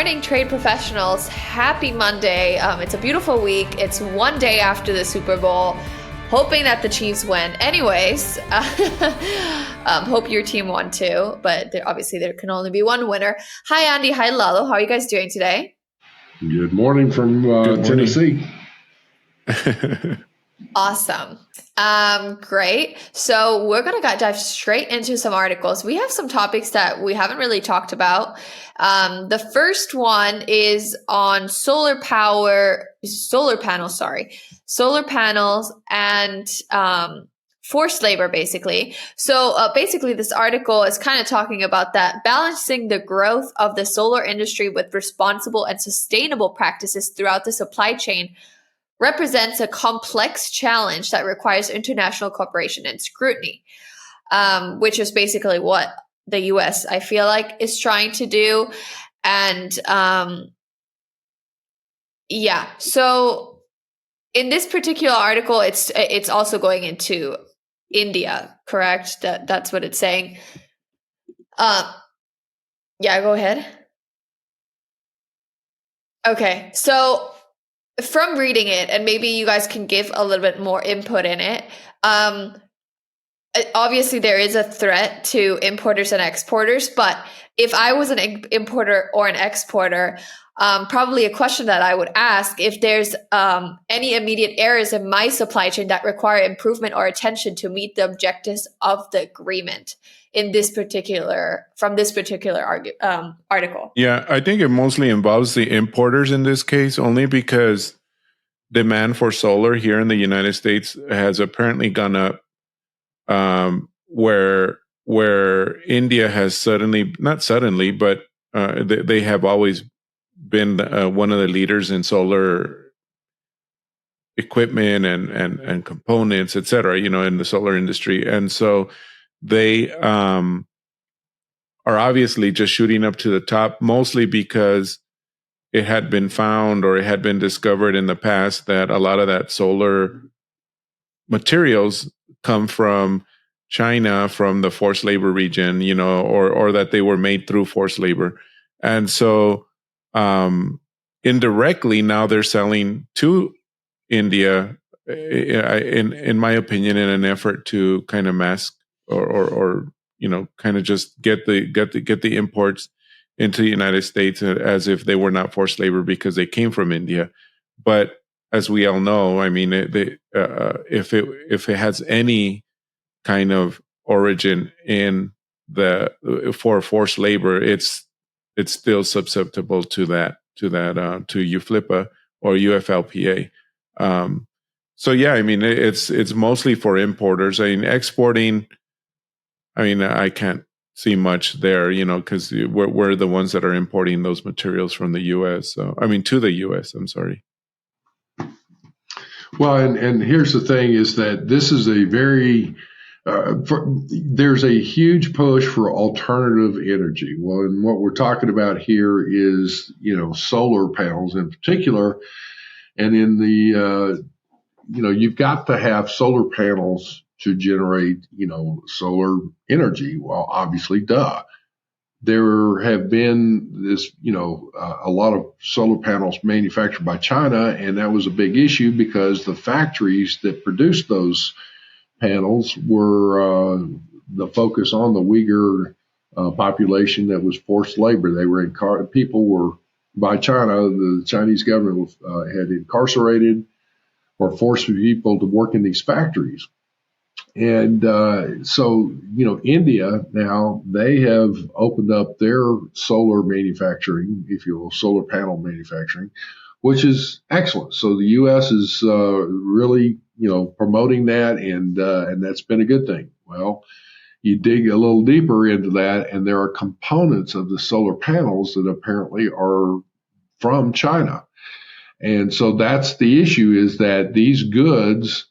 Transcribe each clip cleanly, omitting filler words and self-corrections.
morning, trade professionals. Happy Monday. It's a beautiful week. It's one day after the Super Bowl. Hoping that the Chiefs win. Anyways, hope your team won too, but obviously there can only be one winner. Hi, Andy. Hi, Lalo. How are you guys doing today? Good morning from Tennessee. Awesome. Great. So we're going to dive straight into some articles. We have some topics that we haven't really talked about. The first one is on solar panels and forced labor, basically. So basically this article is kind of talking about that balancing the growth of the solar industry with responsible and sustainable practices throughout the supply chain represents a complex challenge that requires international cooperation and scrutiny, which is basically what the US, I feel like, is trying to do. And so in this particular article, it's also going into India, correct? That's what it's saying. Go ahead. Okay, so from reading it, and maybe you guys can give a little bit more input in it, obviously there is a threat to importers and exporters, but if I was an importer or an exporter, probably a question that I would ask if there's any immediate errors in my supply chain that require improvement or attention to meet the objectives of the agreement from this particular article. Yeah, I think it mostly involves the importers in this case, only because demand for solar here in the United States has apparently gone up, where India has not suddenly, but they have always been one of the leaders in solar equipment and components, et cetera, in the solar industry. And so they are obviously just shooting up to the top, mostly because it had been found or it had been discovered in the past that a lot of that solar materials come from China, from the forced labor region, or that they were made through forced labor. And so indirectly now they're selling to India, in my opinion, in an effort to kind of mask or kind of just get the imports into the United States as if they were not forced labor because they came from India. But as we all know, I mean, if it has any kind of origin in for forced labor, it's still susceptible to UFLPA or UFLPA. So yeah, I mean, it's mostly for importers. I mean, exporting, I mean, I can't see much there, because we're the ones that are importing those materials from the U.S. So, I mean, to the U.S., I'm sorry. Well, and here's the thing is that this is a very, there's a huge push for alternative energy. Well, and what we're talking about here is, solar panels in particular. And in the, you've got to have solar panels to generate, solar energy. Well, obviously, duh. There have been this, a lot of solar panels manufactured by China, and that was a big issue because the factories that produced those panels were the focus on the Uyghur population that was forced labor. They were by China, the Chinese government had incarcerated or forced people to work in these factories. And so, India now, they have opened up their solar manufacturing, if you will, solar panel manufacturing, which is excellent. So the U.S. is really, promoting that, and that's been a good thing. Well, you dig a little deeper into that, and there are components of the solar panels that apparently are from China. And so that's the issue, is that these goods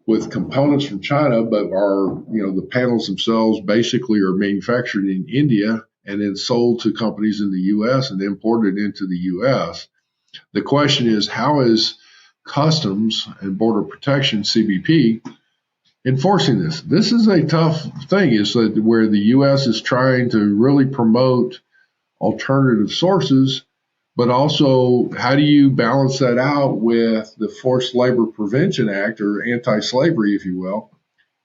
with components from China, but are, the panels themselves basically are manufactured in India and then sold to companies in the U.S. and imported into the U.S. The question is, how is Customs and Border Protection, CBP, enforcing this? This is a tough thing, is that where the U.S. is trying to really promote alternative sources, but also how do you balance that out with the Forced Labor Prevention Act, or anti-slavery, if you will?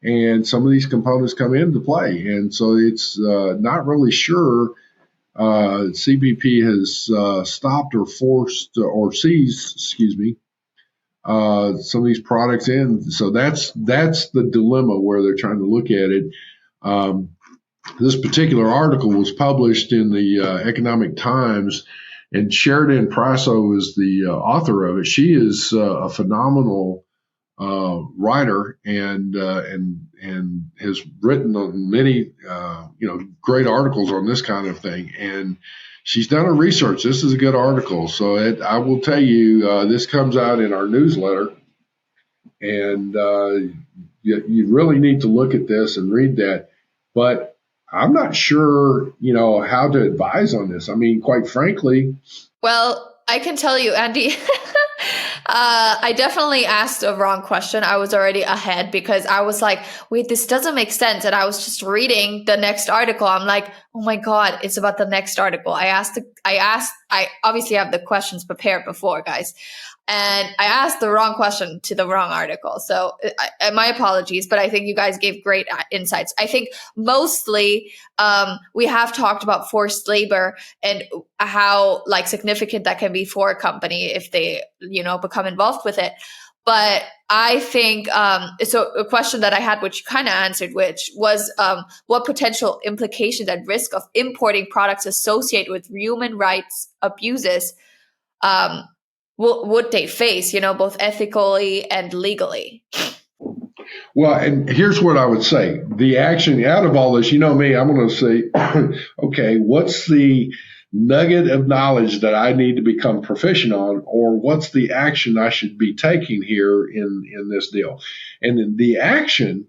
And some of these components come into play. And so it's not really sure. CBP has stopped or forced or seized, some of these products in. So that's the dilemma where they're trying to look at it. This particular article was published in the Economic Times, and Sheridan Prasso is the author of it. She is a phenomenal writer and has written on many great articles on this kind of thing. And she's done her research. This is a good article. So I will tell you, this comes out in our newsletter, and you really need to look at this and read that. But I'm not sure, how to advise on this. I mean, quite frankly. Well, I can tell you, Andy, I definitely asked the wrong question. I was already ahead because I was like, wait, this doesn't make sense. And I was just reading the next article. I'm like, oh my God, it's about the next article. I obviously have the questions prepared before, guys. And I asked the wrong question to the wrong article. So my apologies, but I think you guys gave great insights. I think mostly we have talked about forced labor and how significant that can be for a company if they, become involved with it. But I think, so a question that I had, which you kind of answered, which was what potential implications and risk of importing products associated with human rights abuses would they face, both ethically and legally? Well, and here's what I would say. The action out of all this, me, I'm going to say, okay, what's the nugget of knowledge that I need to become proficient on, or what's the action I should be taking here in this deal? And then the action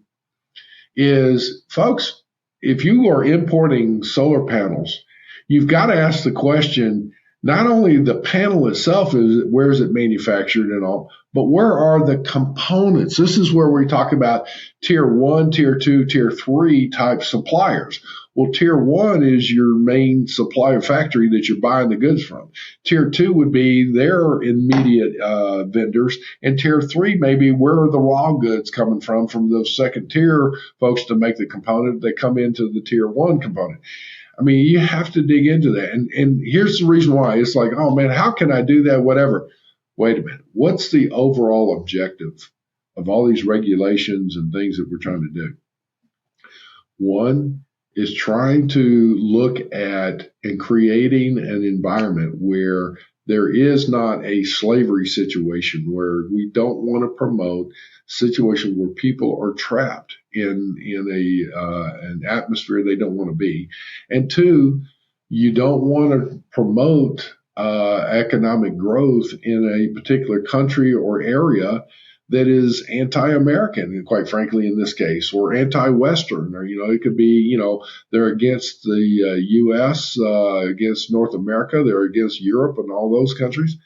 is, folks, if you are importing solar panels, you've got to ask the question, not only the panel itself, is where is it manufactured and all, but where are the components? This is where we talk about tier 1, tier 2, tier 3 type suppliers. Well, tier 1 is your main supplier factory that you're buying the goods from. Tier 2 would be their immediate vendors. And tier 3, maybe where are the raw goods coming from those second tier folks to make the component that come into the tier 1 component. I mean, you have to dig into that. And here's the reason why. It's like, oh, man, how can I do that? Whatever. Wait a minute. What's the overall objective of all these regulations and things that we're trying to do? One is trying to look at and creating an environment where there is not a slavery situation, where we don't want to promote situation where people are trapped in an atmosphere they don't want to be. And two, you don't want to promote economic growth in a particular country or area that is anti-American, and quite frankly, in this case, or anti-Western, or, it could be, they're against the U.S., against North America, they're against Europe and all those countries.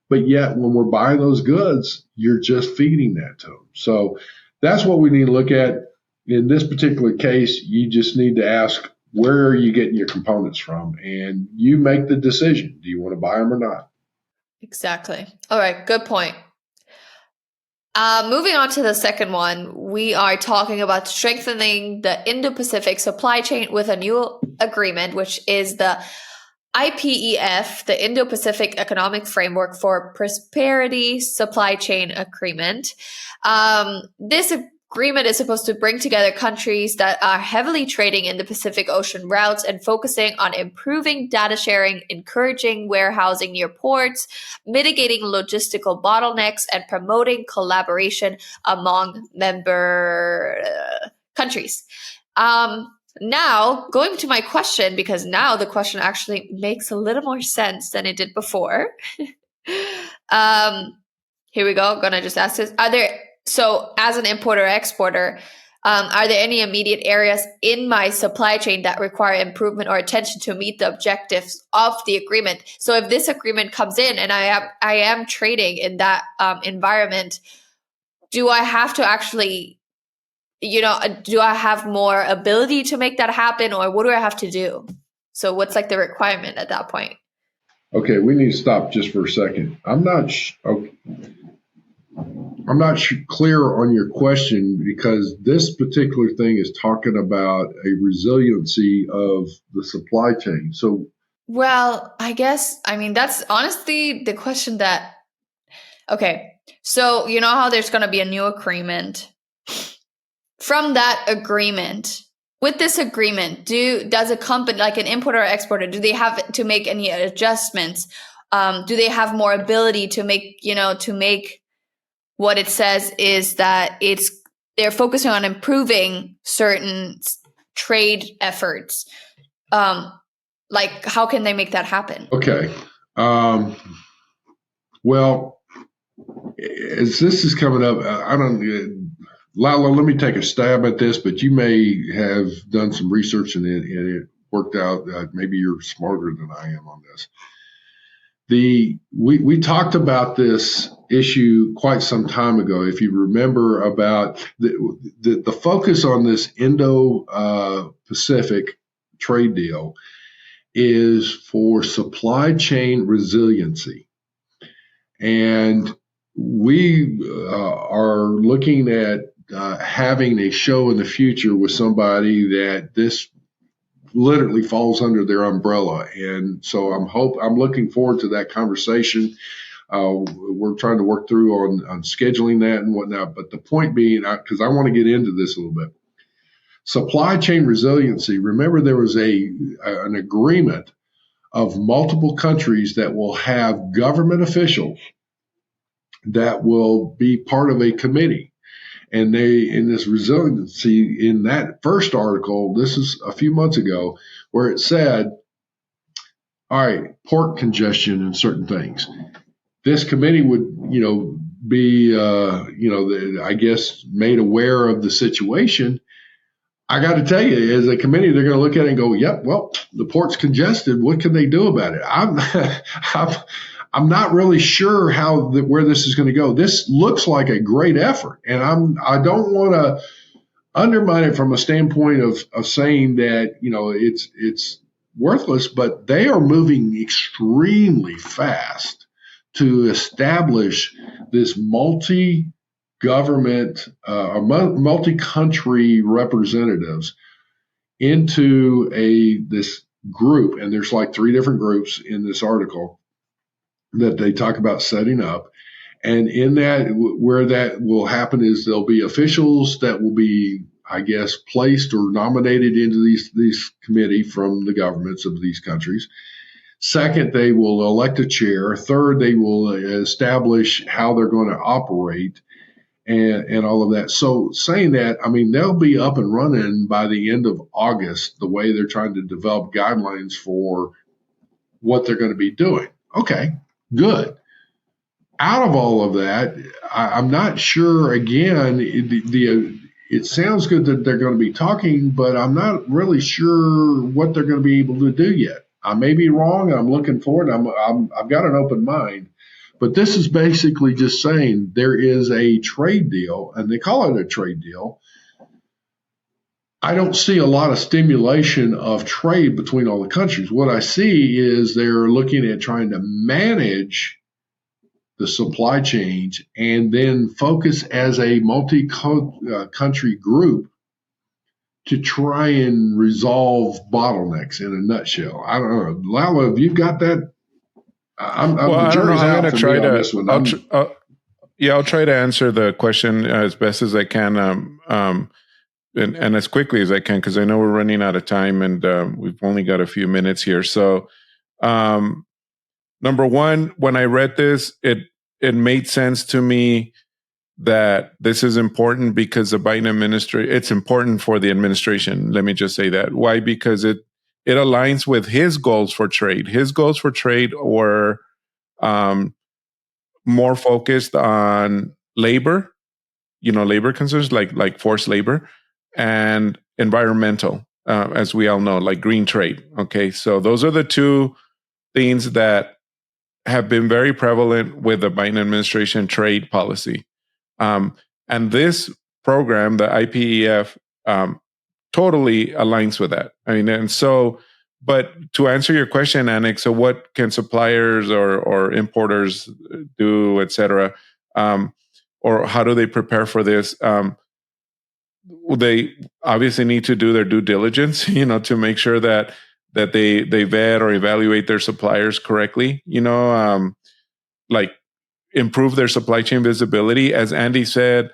But yet, when we're buying those goods, you're just feeding that to them. So that's what we need to look at. In this particular case, you just need to ask, where are you getting your components from? And you make the decision. Do you want to buy them or not? Exactly. All right. Good point. Moving on to the second one, we are talking about strengthening the Indo-Pacific supply chain with a new agreement, which is the IPEF, the Indo-Pacific Economic Framework for Prosperity Supply Chain Agreement. This agreement is supposed to bring together countries that are heavily trading in the Pacific Ocean routes and focusing on improving data sharing, encouraging warehousing near ports, mitigating logistical bottlenecks, and promoting collaboration among member countries. Now, going to my question, because now the question actually makes a little more sense than it did before. Here we go. I'm going to just ask this. So as an importer or exporter, are there any immediate areas in my supply chain that require improvement or attention to meet the objectives of the agreement? So if this agreement comes in and I am trading in that environment, do I have to actually, do I have more ability to make that happen, or what do I have to do? So what's the requirement at that point? Okay, we need to stop just for a second. I'm not clear on your question because this particular thing is talking about a resiliency of the supply chain. So, Well, I mean, that's honestly the question that, okay, so you know how there's going to be a new agreement. From that agreement, with this agreement, does a company like an importer or exporter, do they have to make any adjustments? Do they have more ability to make what it says is that they're focusing on improving certain trade efforts. Like how can they make that happen? okay. Well, as this is coming up, I don't, Lalo, let me take a stab at this, but you may have done some research and it worked out. Maybe you're smarter than I am on this. We talked about this issue quite some time ago. If you remember about the focus on this Indo-Pacific trade deal is for supply chain resiliency. And we are looking at having a show in the future with somebody that this literally falls under their umbrella. And so I'm looking forward to that conversation. We're trying to work through on scheduling that and whatnot. But the point being, because I want to get into this a little bit, supply chain resiliency. Remember, there was an agreement of multiple countries that will have government officials that will be part of a committee. And in this resiliency, in that first article, this is a few months ago, where it said, all right, port congestion and certain things. This committee would, be, I guess, made aware of the situation. I got to tell you, as a committee, they're going to look at it and go, yep, well, the port's congested. What can they do about it? I'm not really sure where this is going to go. This looks like a great effort, and I don't want to undermine it from a standpoint of saying that it's worthless, but they are moving extremely fast to establish this multi-government multi-country representatives into this group, and there's like 3 different groups in this article that they talk about setting up. And in that, where that will happen is there'll be officials that will be, I guess, placed or nominated into these committee from the governments of these countries. Second, they will elect a chair. Third, they will establish how they're going to operate and all of that. So saying that, I mean, they'll be up and running by the end of August, the way they're trying to develop guidelines for what they're going to be doing. Okay, good. Out of all of that, I'm not sure, again, it sounds good that they're going to be talking, but I'm not really sure what they're going to be able to do yet. I may be wrong. I'm looking forward. I've got an open mind. But this is basically just saying there is a trade deal, and they call it a trade deal. I don't see a lot of stimulation of trade between all the countries. What I see is they're looking at trying to manage the supply chains and then focus as a multi-country group to try and resolve bottlenecks in a nutshell. I don't know. Lalo, have you got that? I don't know. I'm going to try to. I'll try to answer the question as best as I can, and as quickly as I can, because I know we're running out of time and we've only got a few minutes here. So, number one, when I read this, it made sense to me that this is important because the Biden administration. It's important for the administration. Let me just say that. Why? Because it aligns with his goals for trade. His goals for trade were more focused on labor, labor concerns like forced labor, and environmental, as we all know, like green trade. Okay, so those are the 2 things that have been very prevalent with the Biden administration trade policy. And this program, the IPEF, totally aligns with that. I mean, and so But to answer your question, Annik, so what can suppliers or importers do, et cetera, or how do they prepare for this? They obviously need to do their due diligence, to make sure that they vet or evaluate their suppliers correctly, like improve their supply chain visibility. As Andy said,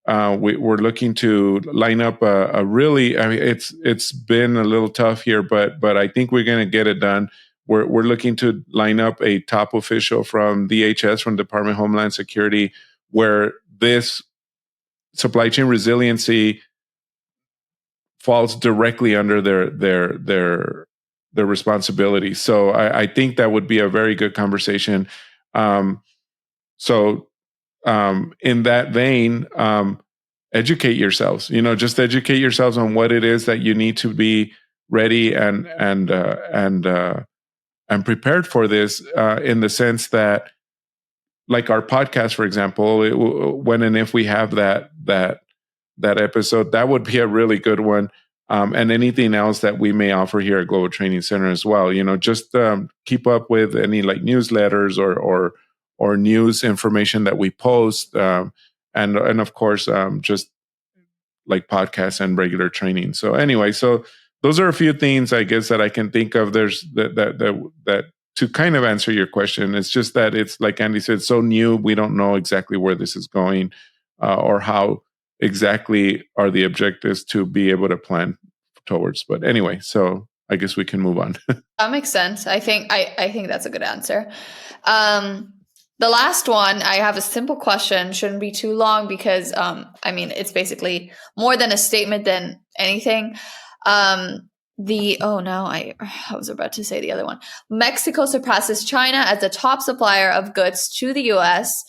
we're looking to line up a really, I mean, it's been a little tough here, but I think we're going to get it done. We're looking to line up a top official from DHS, from Department of Homeland Security, where this supply chain resiliency falls directly under their responsibility. So I think that would be a very good conversation. So in that vein, educate yourselves. Just educate yourselves on what it is that you need to be ready and prepared for this. In the sense that, like our podcast, for example, when and if we have that episode, that would be a really good one. And anything else that we may offer here at Global Training Center as well. Just keep up with any like newsletters or news information that we post, and of course, just like podcasts and regular training. So anyway, so those are a few things I guess that I can think of. There's that to kind of answer your question. It's just that it's like Andy said, so new. We don't know exactly where this is going, or how exactly are the objectives to be able to plan towards. But anyway, so I guess we can move on. That makes sense. I think that's a good answer. The last one, I have a simple question. Shouldn't be too long because it's basically more than a statement than anything. I was about to say the other one. Mexico surpasses China as the top supplier of goods to the US,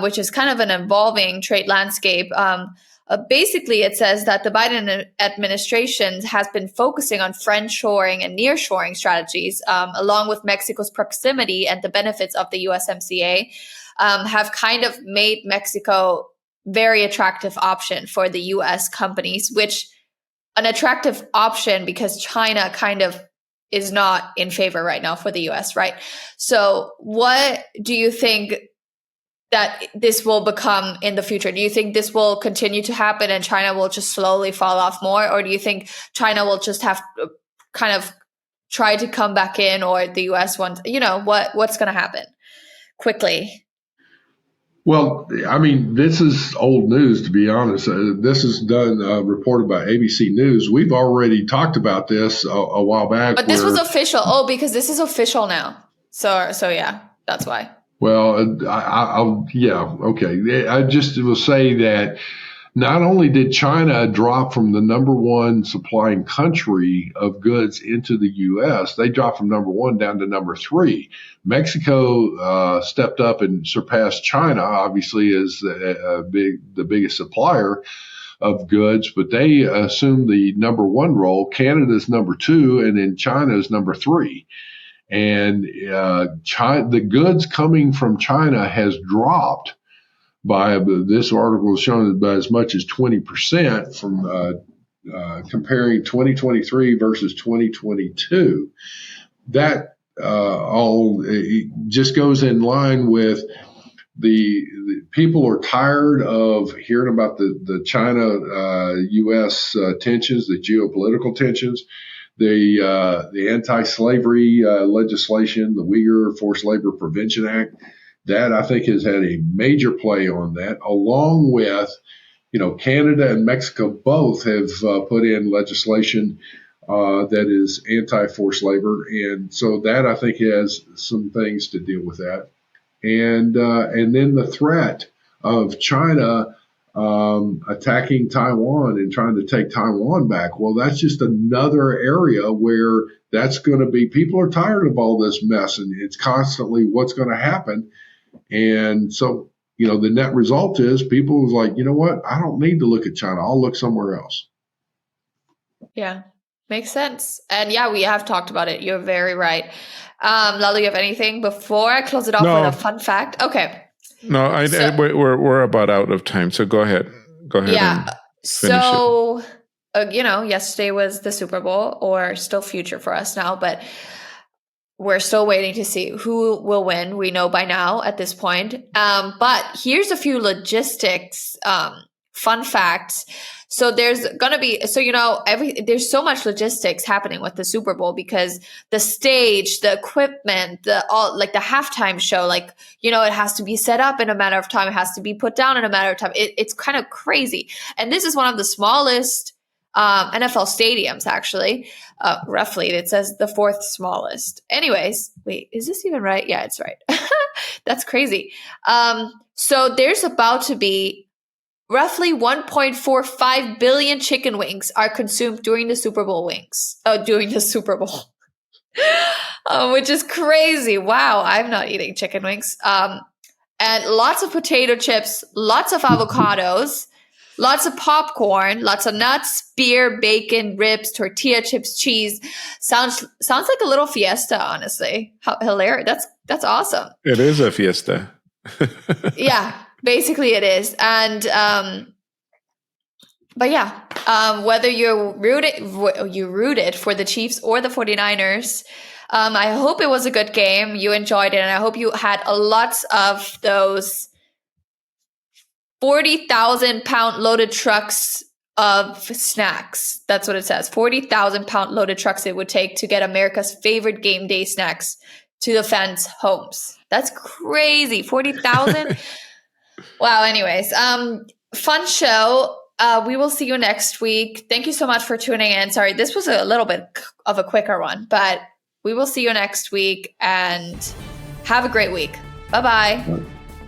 which is kind of an evolving trade landscape. Basically, it says that the Biden administration has been focusing on friendshoring and nearshoring strategies, along with Mexico's proximity and the benefits of the USMCA, have kind of made Mexico very attractive option for the US companies, which an attractive option because China kind of is not in favor right now for the US, right? So what do you think that this will become in the future? Do you think this will continue to happen and China will just slowly fall off more? Or do you think China will just have to kind of try to come back in, or the US wants, what's going to happen quickly? Well, I mean, this is old news, to be honest. This is reported by ABC News. We've already talked about this a while back. But this was official. Oh, because this is official now. So yeah, that's why. Well, okay. I just will say that not only did China drop from the number one supplying country of goods into the U.S., they dropped from number one down to number three. Mexico stepped up and surpassed China, obviously, as the biggest supplier of goods, but they assumed the number one role. Canada's number two, and then China's number three. And the goods coming from China has dropped by, this article is showing, by as much as 20% from comparing 2023 versus 2022. That all just goes in line with the people are tired of hearing about the China-U.S. tensions, the geopolitical tensions. The anti-slavery legislation, the Uyghur Forced Labor Prevention Act, that I think has had a major play on that, along with, Canada and Mexico both have put in legislation that is anti-forced labor. And so that I think has some things to deal with that. And then the threat of China attacking Taiwan and trying to take Taiwan back. Well, that's just another area where that's going to be, people are tired of all this mess, and it's constantly what's going to happen. And so, the net result is people was like, you know what? I don't need to look at China. I'll look somewhere else. Yeah, makes sense. And yeah, we have talked about it. You're very right. Lalo, you have anything before I close it off with a fun fact? Okay. No, we're about out of time. So go ahead. Yeah. So, yesterday was the Super Bowl, or still future for us now, but we're still waiting to see who will win. We know by now at this point. But here's a few logistics fun facts. So there's going to be, there's so much logistics happening with the Super Bowl, because the stage, the equipment, the halftime show, it has to be set up in a matter of time. It has to be put down in a matter of time. It's kind of crazy. And this is one of the smallest NFL stadiums, actually. Roughly, it says the fourth smallest. Anyways, wait, is this even right? Yeah, it's right. That's crazy. So there's about to be roughly 1.45 billion chicken wings are consumed during the Super Bowl which is crazy. Wow, I'm not eating chicken wings. And lots of potato chips, lots of avocados, lots of popcorn, lots of nuts, beer, bacon, ribs, tortilla chips, cheese. Sounds like a little fiesta, honestly. How hilarious. That's awesome. It is a fiesta. Yeah, basically it is. And but yeah, whether you rooted for the Chiefs or the 49ers, I hope it was a good game. You enjoyed it, and I hope you had lots of those 40,000-pound loaded trucks of snacks. That's what it says. 40,000-pound loaded trucks it would take to get America's favorite game day snacks to the fans' homes. That's crazy. 40,000. Wow. Anyways, fun show. We will see you next week. Thank you so much for tuning in. Sorry, this was a little bit of a quicker one, but we will see you next week, and have a great week. Bye-bye.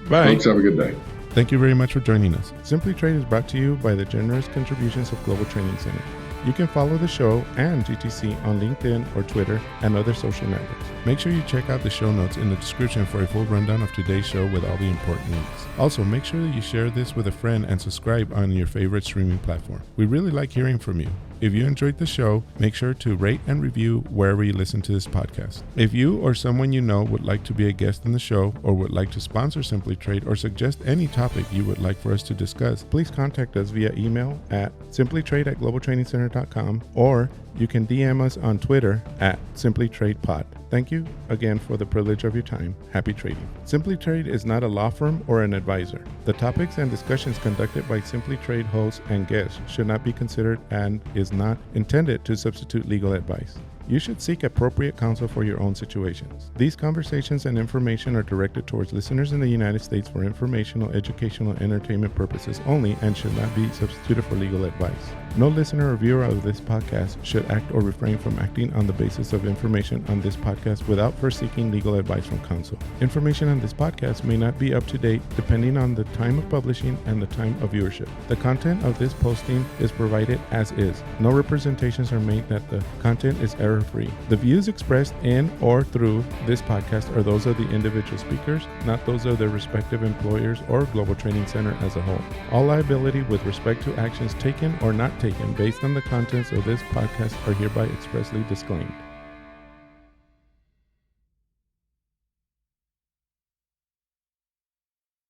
Bye. Folks, have a good day. Thank you very much for joining us. Simply Trade is brought to you by the generous contributions of Global Training Center. You can follow the show and GTC on LinkedIn or Twitter and other social networks. Make sure you check out the show notes in the description for a full rundown of today's show with all the important links. Also, make sure that you share this with a friend and subscribe on your favorite streaming platform. We really like hearing from you. If you enjoyed the show, make sure to rate and review wherever you listen to this podcast. If you or someone you know would like to be a guest in the show, or would like to sponsor Simply Trade, or suggest any topic you would like for us to discuss, please contact us via email at simplytrade@globaltrainingcenter.com, or you can DM us on Twitter at simplytradepod. Thank you again for the privilege of your time. Happy trading. Simply Trade is not a law firm or an advisor. The topics and discussions conducted by Simply Trade hosts and guests should not be considered and is not intended to substitute legal advice. You should seek appropriate counsel for your own situations. These conversations and information are directed towards listeners in the United States for informational, educational, and entertainment purposes only, and should not be substituted for legal advice. No listener or viewer of this podcast should act or refrain from acting on the basis of information on this podcast without first seeking legal advice from counsel. Information on this podcast may not be up to date depending on the time of publishing and the time of viewership. The content of this posting is provided as is. No representations are made that the content is error-free. The views expressed in or through this podcast are those of the individual speakers, not those of their respective employers or Global Training Center as a whole. All liability with respect to actions taken or not taken based on the contents of this podcast are hereby expressly disclaimed.